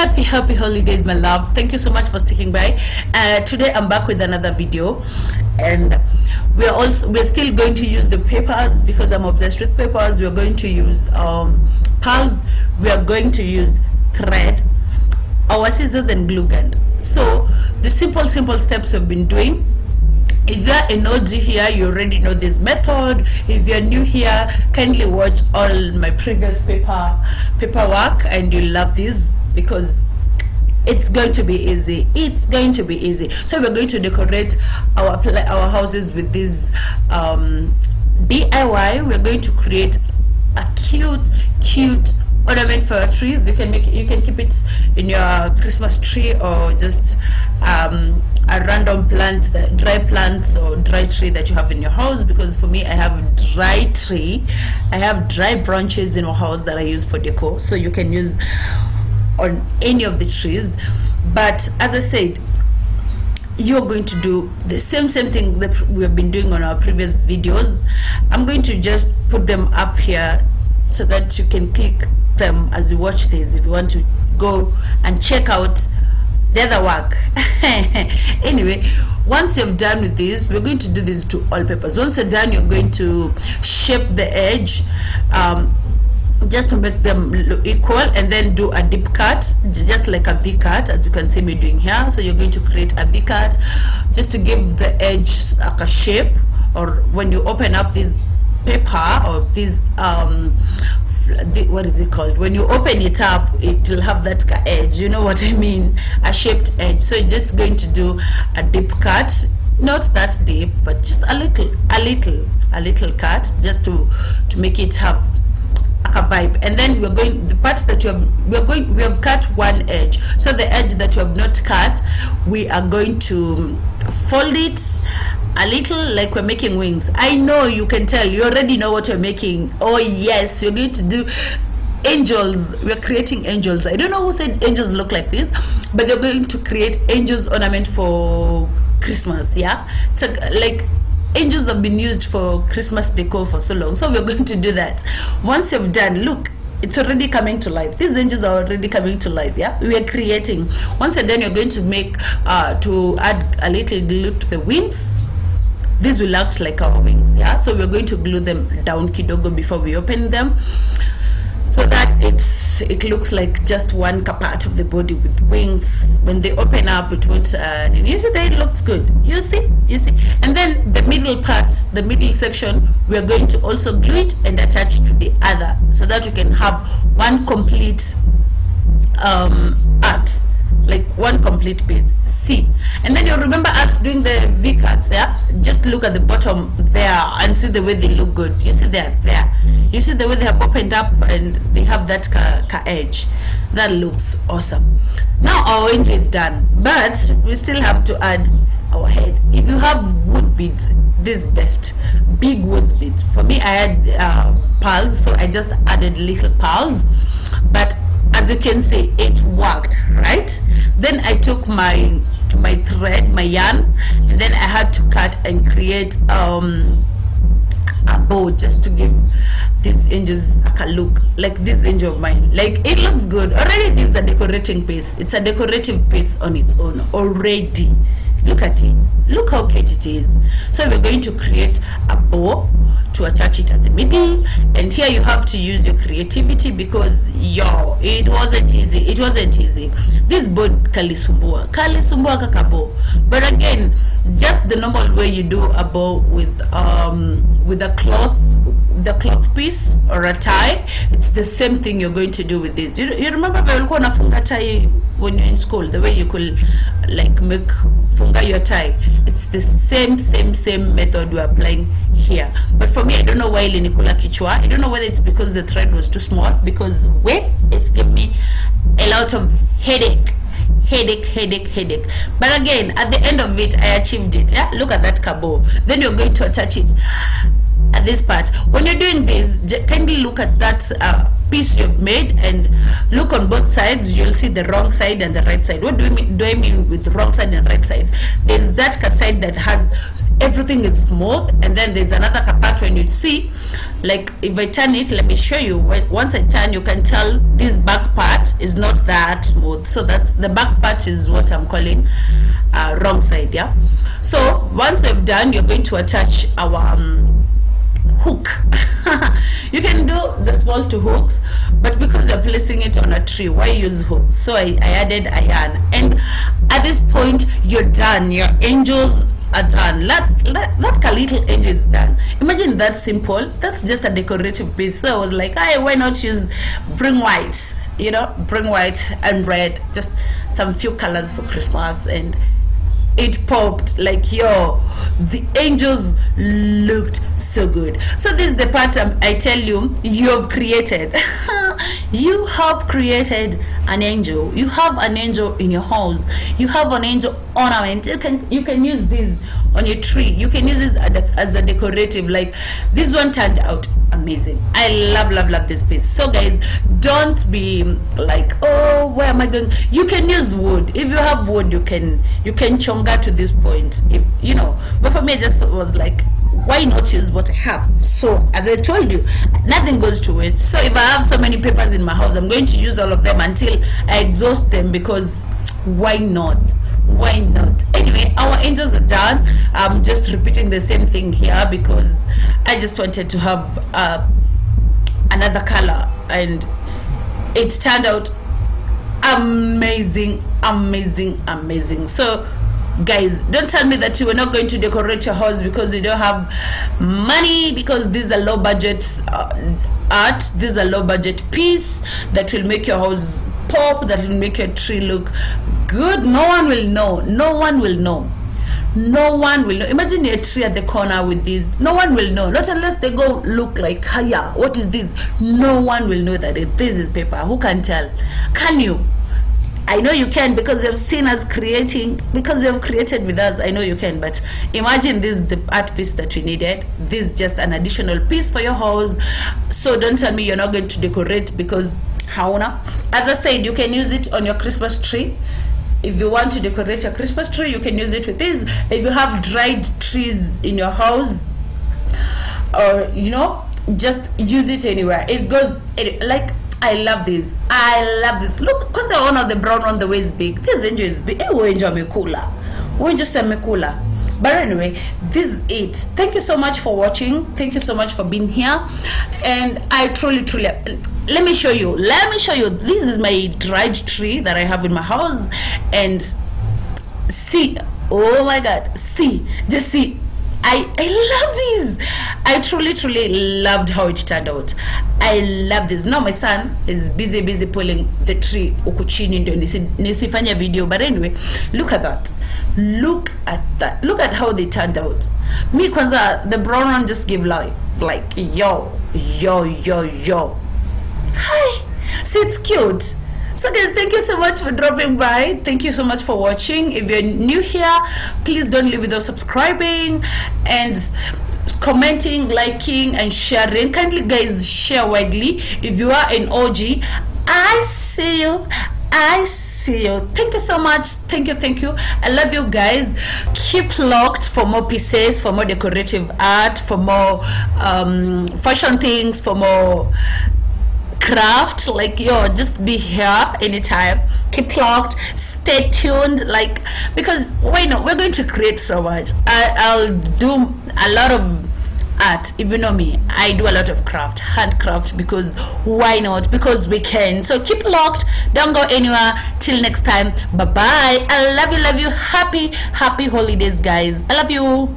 Happy holidays, my love. Thank you so much for sticking by. Today I'm back with another video, and we're still going to use the papers because I'm obsessed with papers. We're going to use pearls, we are going to use thread, our scissors, and glue gun. So the simple steps we've been doing. If you're an OG here, you already know this method. If you're new here, kindly watch all my previous paperwork, and you'll love this because it's going to be easy. It's going to be easy. So we're going to decorate our houses with this DIY. We're going to create a cute ornament for our trees. You can keep it in your Christmas tree, or just a random plant, dry plants or dry tree that you have in your house. Because for me, I have dry tree, I have dry branches in my house that I use for decor, so you can use on any of the trees. But as I said, you're going to do the same thing that we have been doing on our previous videos. I'm going to just put them up here so that you can click them as you watch this if you want to go and check out the other work. Anyway, once you're done with this, we're going to do this to all papers. Once you're done, you're going to shape the edge just to make them look equal, and then do a deep cut, just like a V cut, as you can see me doing here. So you're going to create a V cut just to give the edge like a shape, or when you open up this paper or this what is it called, when you open it up, it will have that edge, you know what I mean, a shaped edge. So you're just going to do a deep cut, not that deep, but just a little cut, just to make it have a vibe. And then we're going, the part that we have cut one edge, so the edge that you have not cut, we are going to fold it a little, like we're making wings. I know you can tell, you already know what you're making. Oh yes, you're going to do angels. We're creating angels. I don't know who said angels look like this, but they're going to create angels ornament for Christmas. Yeah, it's like angels have been used for Christmas decor for so long, so we're going to do that. Once you've done, look, it's already coming to life. These angels are already coming to life. Yeah, we are creating. Once you're done, you're going to make to add a little glue to the wings. These will act like our wings. Yeah, so we're going to glue them down kidogo before we open them, so that it looks like just one part of the body with wings. When they open up, it won't you see that it looks good. You see, and then the middle part, the middle section, we're going to also glue it and attach to the other, so that you can have one complete art, like one complete piece. See, and then you remember us doing the V cuts. Yeah, just look at the bottom there and see the way they look good. You see there, you see the way they have opened up and they have that edge. That looks awesome. Now our angel is done, but we still have to add our head. If you have wood beads, this is best, big wood beads. For me, I had pearls, so I just added little pearls, but as you can see, it worked, right? Then I took my thread, my yarn, and then I had to cut and create a bow, just to give these angels a look like this angel of mine. Like, it looks good already. This is a decorating piece. It's a decorative piece on its own already. Look at it, look how cute it is. So we're going to create a bow to attach it at the middle, and here you have to use your creativity, because it wasn't easy. This bow kalisumbua kakabo, but again, just the normal way you do a bow with a cloth piece or a tie, it's the same thing you're going to do with this. You remember funga tie when you're in school, the way you could like make funga your tie? It's the same method we're applying here. But for me, I don't know why linikula kichwa. I don't know whether it's because the thread was too small, because it's given me a lot of headache. But again, at the end of it, I achieved it. Yeah, look at that kabo. Then you're going to attach it at this part. When you're doing this, kindly look at that piece you've made and look on both sides, you'll see the wrong side and the right side. What do I mean with the wrong side and right side? There's that side that has everything is smooth, and then there's another part when you see, like if I turn it, let me show you. Once I turn, you can tell this back part is not that smooth, so that's the back part is what I'm calling wrong side. Yeah, so once we've done, you're going to attach our hook. You can do the small two hooks, but because you're placing it on a tree, why use hooks? So I added a yarn, and at this point you're done. Your angels are done. Not a little angel is done. Imagine that simple. That's just a decorative piece. So I was like, hey, why not use bring white, you know, bring white and red, just some few colors for Christmas, and it popped like, yo, the angels looked so good. So this is the part I tell you, you have created. You have created an angel. You have an angel in your house. You have an angel ornament. You can use this on your tree. You can use this as a decorative. Like this one turned out amazing. I love this piece. So guys, don't be like, oh, where am I going? You can use wood. If you have wood, you can chonga to this point, if you know. But for me, I just was like, why not use what I have? So as I told you, nothing goes to waste. So if I have so many papers in my house, I'm going to use all of them until I exhaust them, because why not? Why not? Anyway, our angels are done. I'm just repeating the same thing here because I just wanted to have another color, and it turned out amazing. So guys, don't tell me that you are not going to decorate your house because you don't have money, because this is a low budget art. This is a low budget piece that will make your house pop, that will make your tree look good. No one will know. Imagine your tree at the corner with this. No one will know, not unless they go look like, hiya, what is this? No one will know that this is paper. Who can tell? Can you? I know you can, because you've seen us creating, because you've created with us. I know you can. But imagine this is the art piece that you needed. This is just an additional piece for your house. So don't tell me you're not going to decorate because hauna. As I said, you can use it on your Christmas tree. If you want to decorate your Christmas tree, you can use it with this. If you have dried trees in your house, or you know, just use it anywhere. It goes like, I love this. Look, because I want the brown one, the way it's big. This angel is big. But anyway, this is it. Thank you so much for watching. Thank you so much for being here. And I truly, let me show you. This is my dried tree that I have in my house. And see, oh my God, just see. I love this. I truly loved how it turned out. I love this. Now my son is busy pulling the tree ukuchini ndio nisifanya video. But anyway, look at that. Look at how they turned out. Me kwanza, the brown one just give life. Like yo. Hi. See, it's cute. So guys, thank you so much for dropping by. Thank you so much for watching. If you're new here, please don't leave without subscribing and commenting, liking and sharing. Kindly guys, share widely. If you are an OG, I see you. Thank you so much. Thank you. I love you guys. Keep locked for more pieces, for more decorative art, for more fashion things, for more craft. Like, yo, just be here anytime. Keep locked, stay tuned, like, because why not? We're going to create so much. I'll do a lot of art. If you know me, I do a lot of handcraft, because why not? Because we can. So keep locked, don't go anywhere. Till next time, bye bye. I love you. Happy holidays, guys. I love you.